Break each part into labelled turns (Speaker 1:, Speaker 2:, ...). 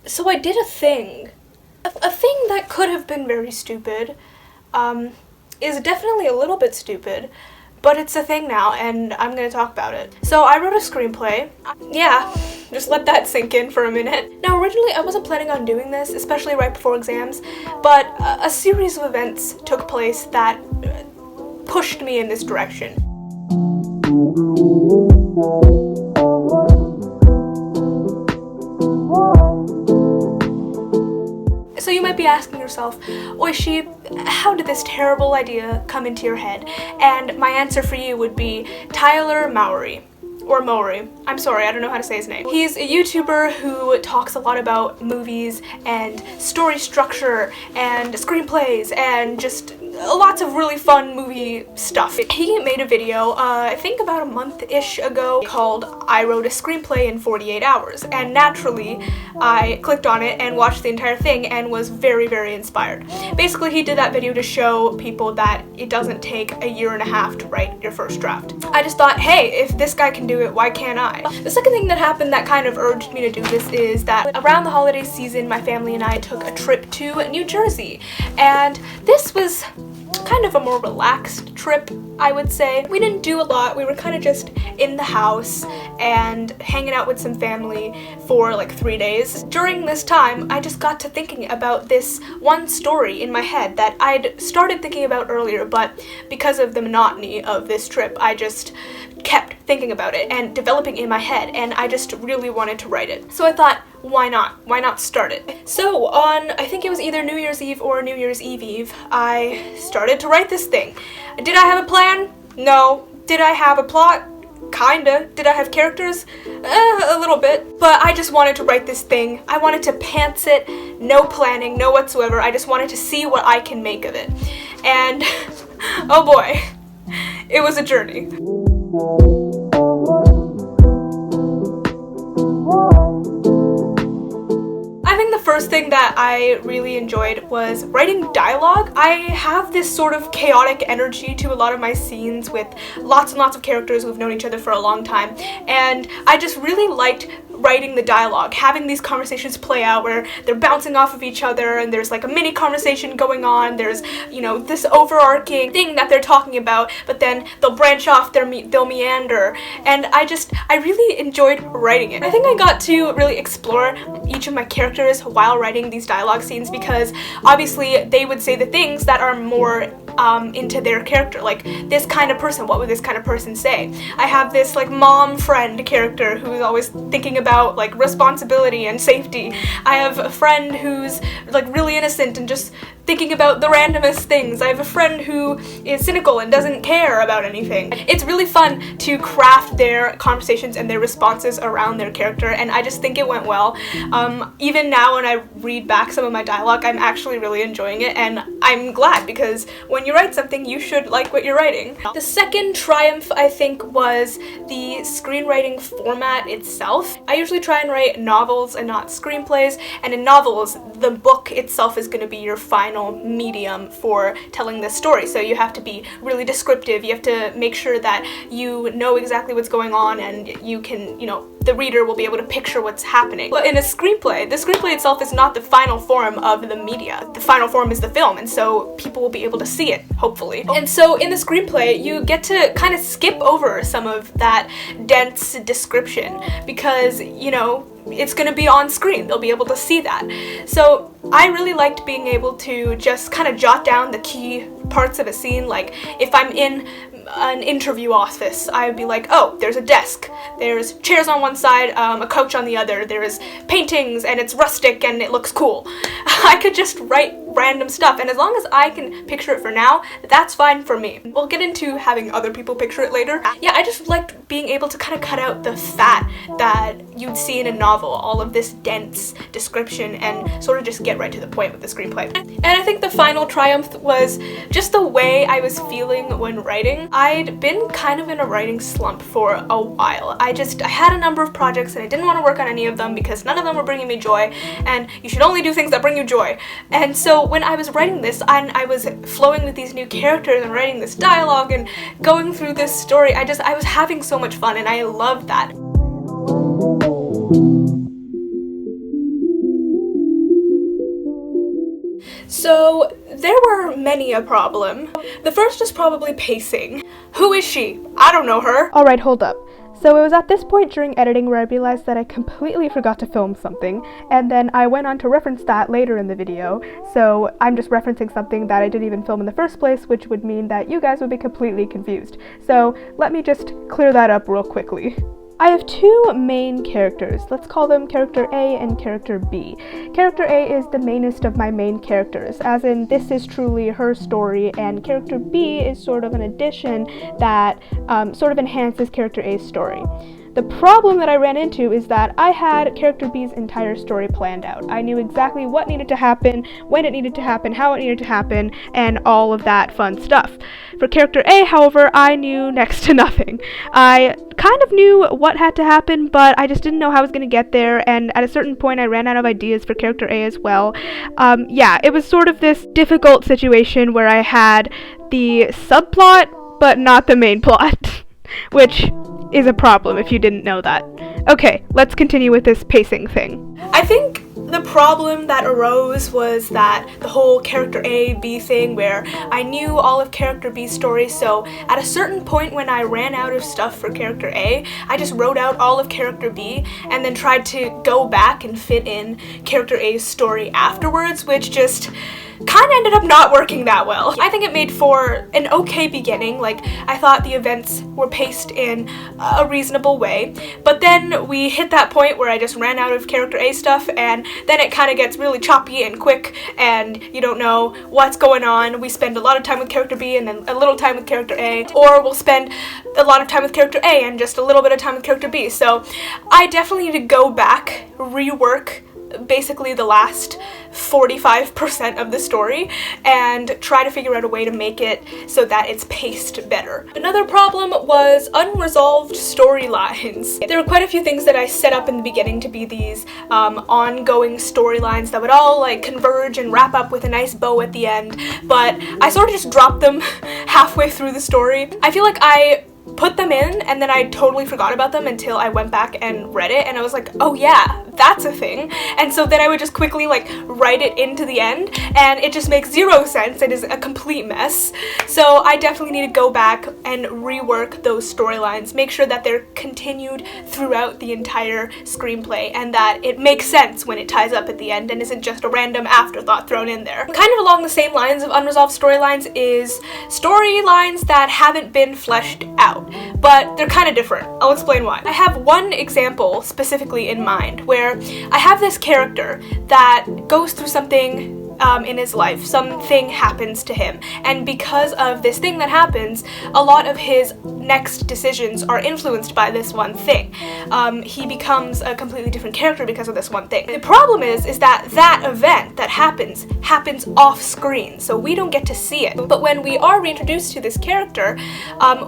Speaker 1: So I did a thing. A thing that could have been very stupid, is definitely a little bit stupid, but it's a thing now, and I'm gonna talk about it. So I wrote a screenplay. Yeah, just let that sink in for a minute. Now originally I wasn't planning on doing this, especially right before exams, but a series of events took place that pushed me in this direction. So you might be asking yourself, Oishi, how did this terrible idea come into your head? And my answer for you would be Tyler Mowry. Or Mowry. I'm sorry, I don't know how to say his name. He's a YouTuber who talks a lot about movies and story structure and screenplays and just lots of really fun movie stuff. He made a video, I think about a month-ish ago, called I Wrote a Screenplay in 48 Hours. And naturally, I clicked on it and watched the entire thing and was very, very inspired. Basically, he did that video to show people that it doesn't take a year and a half to write your first draft. I just thought, hey, if this guy can do it, why can't I? The second thing that happened that kind of urged me to do this is that around the holiday season, my family and I took a trip to New Jersey. And this was kind of a more relaxed trip, I would say. We didn't do a lot. We were kind of just in the house and hanging out with some family for like 3 days. During this time, I just got to thinking about this one story in my head that I'd started thinking about earlier, but because of the monotony of this trip, I just kept thinking about it and developing in my head, and I just really wanted to write it. So I thought, why not? Why not start it? So on, I think it was either New Year's Eve or New Year's Eve, I started to write this thing. Did I have a plan? No. Did I have a plot? Kinda. Did I have characters? A little bit. But I just wanted to write this thing. I wanted to pants it, no planning, no whatsoever. I just wanted to see what I can make of it. And, oh boy, it was a journey. I think the first thing that I really enjoyed was writing dialogue. I have this sort of chaotic energy to a lot of my scenes with lots and lots of characters who've known each other for a long time, and I just really liked writing the dialogue, having these conversations play out where they're bouncing off of each other and there's like a mini conversation going on, there's, you know, this overarching thing that they're talking about, but then they'll branch off, they'll meander, and I really enjoyed writing it. I think I got to really explore each of my characters while writing these dialogue scenes because obviously they would say the things that are more into their character, like this kind of person, what would this kind of person say? I have this like mom friend character who's always thinking about like responsibility and safety. I have a friend who's like really innocent and just thinking about the randomest things. I have a friend who is cynical and doesn't care about anything. It's really fun to craft their conversations and their responses around their character, and I just think it went well. Even now when I read back some of my dialogue, I'm actually really enjoying it, and I'm glad because when you write something, you should like what you're writing. The second triumph, I think, was the screenwriting format itself. I usually try and write novels and not screenplays, and in novels, the book itself is going to be your final medium for telling this story. So you have to be really descriptive, you have to make sure that you know exactly what's going on and you can, you know, the reader will be able to picture what's happening. But in a screenplay, the screenplay itself is not the final form of the media. The final form is the film, and so people will be able to see it, hopefully. And so in the screenplay, you get to kind of skip over some of that dense description because, you know, it's going to be on screen. They'll be able to see that. So I really liked being able to just kind of jot down the key parts of a scene. Like if I'm in an interview office, I would be like, oh, there's a desk, there's chairs on one side, a couch on the other, there's paintings, and it's rustic and it looks cool. I could just write random stuff, and as long as I can picture it for now, that's fine for me. We'll get into having other people picture it later. Yeah, I just liked being able to kind of cut out the fat that you'd see in a novel, all of this dense description, and sort of just get right to the point with the screenplay. And I think the final triumph was just the way I was feeling when writing. I'd been kind of in a writing slump for a while. I had a number of projects and I didn't want to work on any of them because none of them were bringing me joy, and you should only do things that bring you joy. And so when I was writing this, and I was flowing with these new characters and writing this dialogue and going through this story, I was having so much fun, and I loved that. There were many a problem. The first is probably pacing. Who is she? I don't know her.
Speaker 2: Alright, hold up. So it was at this point during editing where I realized that I completely forgot to film something, and then I went on to reference that later in the video, so I'm just referencing something that I didn't even film in the first place, which would mean that you guys would be completely confused. So let me just clear that up real quickly. I have two main characters. Let's call them character A and character B. Character A is the mainest of my main characters, as in this is truly her story, and character B is sort of an addition that sort of enhances character A's story. The problem that I ran into is that I had character B's entire story planned out. I knew exactly what needed to happen, when it needed to happen, how it needed to happen, and all of that fun stuff. For character A, however, I knew next to nothing. I kind of knew what had to happen, but I just didn't know how I was going to get there, and at a certain point I ran out of ideas for character A as well. Yeah, it was sort of this difficult situation where I had the subplot, but not the main plot, which is a problem if you didn't know that. Okay, let's continue with this pacing thing.
Speaker 1: I think the problem that arose was that the whole character A, B thing where I knew all of character B's story, so at a certain point when I ran out of stuff for character A, I just wrote out all of character B and then tried to go back and fit in character A's story afterwards, which just kind of ended up not working that well. I think it made for an okay beginning. Like, I thought the events were paced in a reasonable way, but then we hit that point where I just ran out of character A stuff, and then it kind of gets really choppy and quick, and you don't know what's going on. We spend a lot of time with character B and then a little time with character A, or we'll spend a lot of time with character A and just a little bit of time with character B. So I definitely need to go back, rework basically the last 45% of the story and try to figure out a way to make it so that it's paced better. Another problem was unresolved storylines. There were quite a few things that I set up in the beginning to be these ongoing storylines that would all like converge and wrap up with a nice bow at the end, but I sort of just dropped them halfway through the story. I feel like I put them in and then I totally forgot about them until I went back and read it, and I was like, oh yeah, that's a thing. And so then I would just quickly like write it into the end, and it just makes zero sense. It is a complete mess. So I definitely need to go back and rework those storylines, make sure that they're continued throughout the entire screenplay and that it makes sense when it ties up at the end and isn't just a random afterthought thrown in there. Kind of along the same lines of unresolved storylines is storylines that haven't been fleshed out, but they're kind of different. I'll explain why. I have one example specifically in mind where I have this character that goes through something in his life. Something happens to him, and because of this thing that happens, a lot of his next decisions are influenced by this one thing. He becomes a completely different character because of this one thing. The problem is that that event that happens off screen, so we don't get to see it. But when we are reintroduced to this character,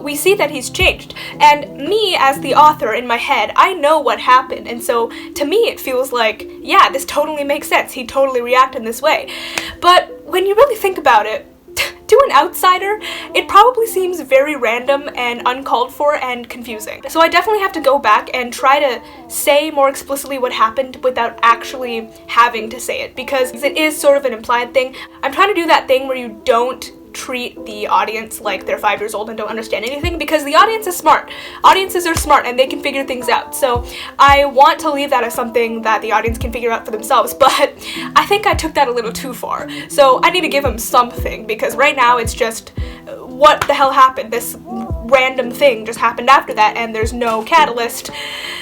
Speaker 1: we see that he's changed. And me, as the author in my head, I know what happened, and so to me it feels like, yeah, this totally makes sense. He totally reacted in this way. But when you really think about it, to an outsider, it probably seems very random and uncalled for and confusing. So I definitely have to go back and try to say more explicitly what happened without actually having to say it, because it is sort of an implied thing. I'm trying to do that thing where you don't treat the audience like they're 5 years old and don't understand anything, because the audience is smart. Audiences are smart and they can figure things out. So I want to leave that as something that the audience can figure out for themselves, but I think I took that a little too far. So I need to give them something, because right now it's just, what the hell happened? This random thing just happened after that and there's no catalyst.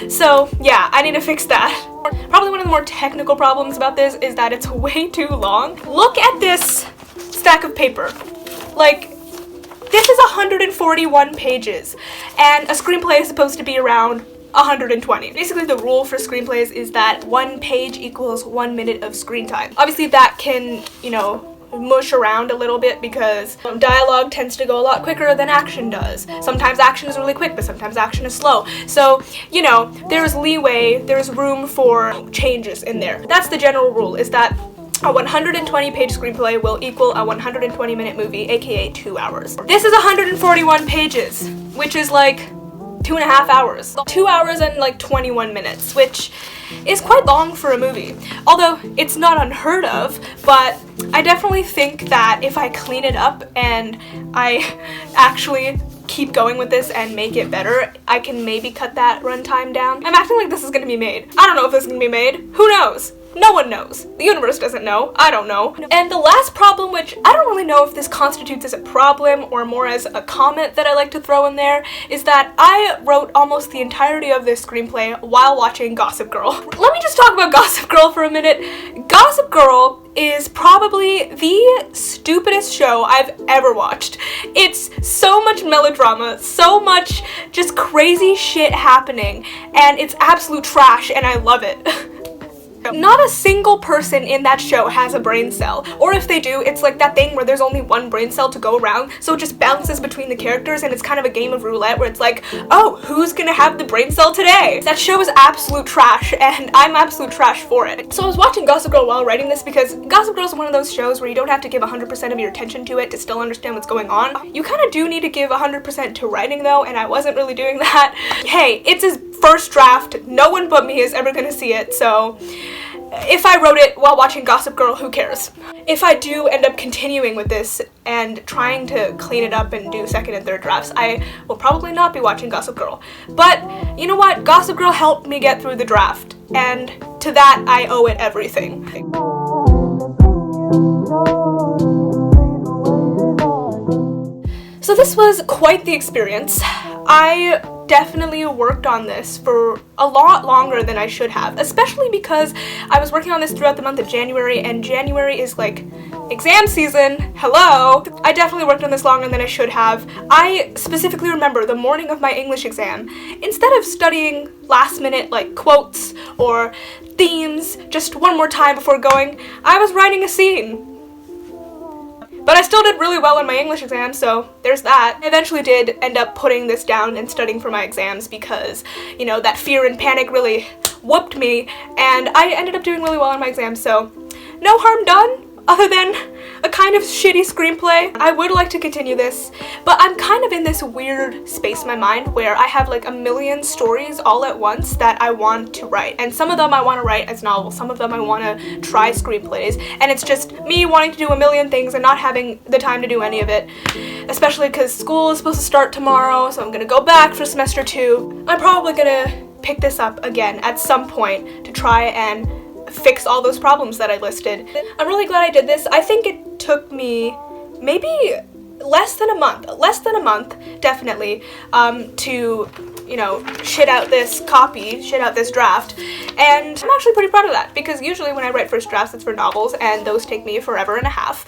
Speaker 1: So yeah, I need to fix that. Probably one of the more technical problems about this is that it's way too long. Look at this stack of paper. Like, this is 141 pages, and a screenplay is supposed to be around 120. Basically, the rule for screenplays is that 1 page equals 1 minute of screen time. Obviously, that can, you know, mush around a little bit because dialogue tends to go a lot quicker than action does. Sometimes action is really quick, but sometimes action is slow. So, you know, there's leeway, there's room for changes in there. That's the general rule, is that a 120-page screenplay will equal a 120-minute movie, aka 2 hours. This is 141 pages, which is like 2.5 hours. 2 hours and like 21 minutes, which is quite long for a movie. Although it's not unheard of, but I definitely think that if I clean it up and I actually keep going with this and make it better, I can maybe cut that runtime down. I'm acting like this is gonna be made. I don't know if this is gonna be made. Who knows? No one knows. The universe doesn't know. I don't know. And the last problem, which I don't really know if this constitutes as a problem or more as a comment that I like to throw in there, is that I wrote almost the entirety of this screenplay while watching Gossip Girl. Let me just talk about Gossip Girl for a minute. Gossip Girl is probably the stupidest show I've ever watched. It's so much melodrama, so much just crazy shit happening, and it's absolute trash, and I love it. Not a single person in that show has a brain cell, or if they do, it's like that thing where there's only one brain cell to go around, so it just bounces between the characters, and it's kind of a game of roulette where it's like, oh, who's gonna have the brain cell today? That show is absolute trash, and I'm absolute trash for it. So I was watching Gossip Girl while writing this because Gossip Girl is one of those shows where you don't have to give 100% of your attention to it to still understand what's going on. You kind of do need to give 100% to writing though, and I wasn't really doing that. Hey, it's his first draft. No one but me is ever gonna see it, so if I wrote it while watching Gossip Girl, who cares? If I do end up continuing with this and trying to clean it up and do second and third drafts, I will probably not be watching Gossip Girl. But you know what? Gossip Girl helped me get through the draft, and to that I owe it everything. So this was quite the experience. I definitely worked on this for a lot longer than I should have, especially because I was working on this throughout the month of January, and January is like exam season. Hello! I definitely worked on this longer than I should have. I specifically remember the morning of my English exam, instead of studying last minute like quotes or themes just one more time before going, I was writing a scene. But I still did really well in my English exam, so there's that. I eventually did end up putting this down and studying for my exams because, you know, that fear and panic really whooped me, and I ended up doing really well in my exams, so no harm done, other than a kind of shitty screenplay. I would like to continue this, but I'm kind of in this weird space in my mind where I have like a million stories all at once that I want to write, and some of them I want to write as novels, some of them I want to try screenplays, and it's just me wanting to do a million things and not having the time to do any of it, especially because school is supposed to start tomorrow, so I'm gonna go back for semester 2. I'm probably gonna pick this up again at some point to try and fix all those problems that I listed. I'm really glad I did this. I think it took me maybe less than a month, definitely, to, you know, shit out this draft, and I'm actually pretty proud of that, because usually when I write first drafts it's for novels, and those take me forever and a half,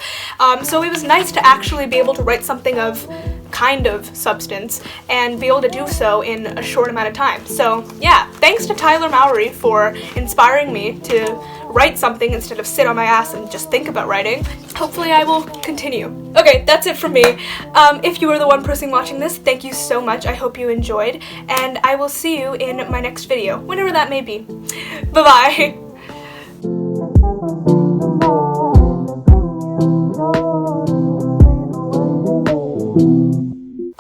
Speaker 1: so it was nice to actually be able to write something of kind of substance and be able to do so in a short amount of time. So yeah, thanks to Tyler Mowry for inspiring me to write something instead of sit on my ass and just think about writing. Hopefully I will continue. Okay, that's it from me. If you are the one person watching this, thank you so much. I hope you enjoyed, and I will see you in my next video, whenever that may be. Bye-bye.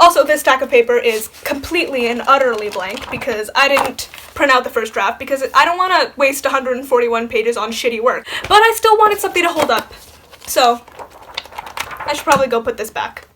Speaker 1: Also, this stack of paper is completely and utterly blank because I didn't print out the first draft because I don't want to waste 141 pages on shitty work. But I still wanted something to hold up, so I should probably go put this back.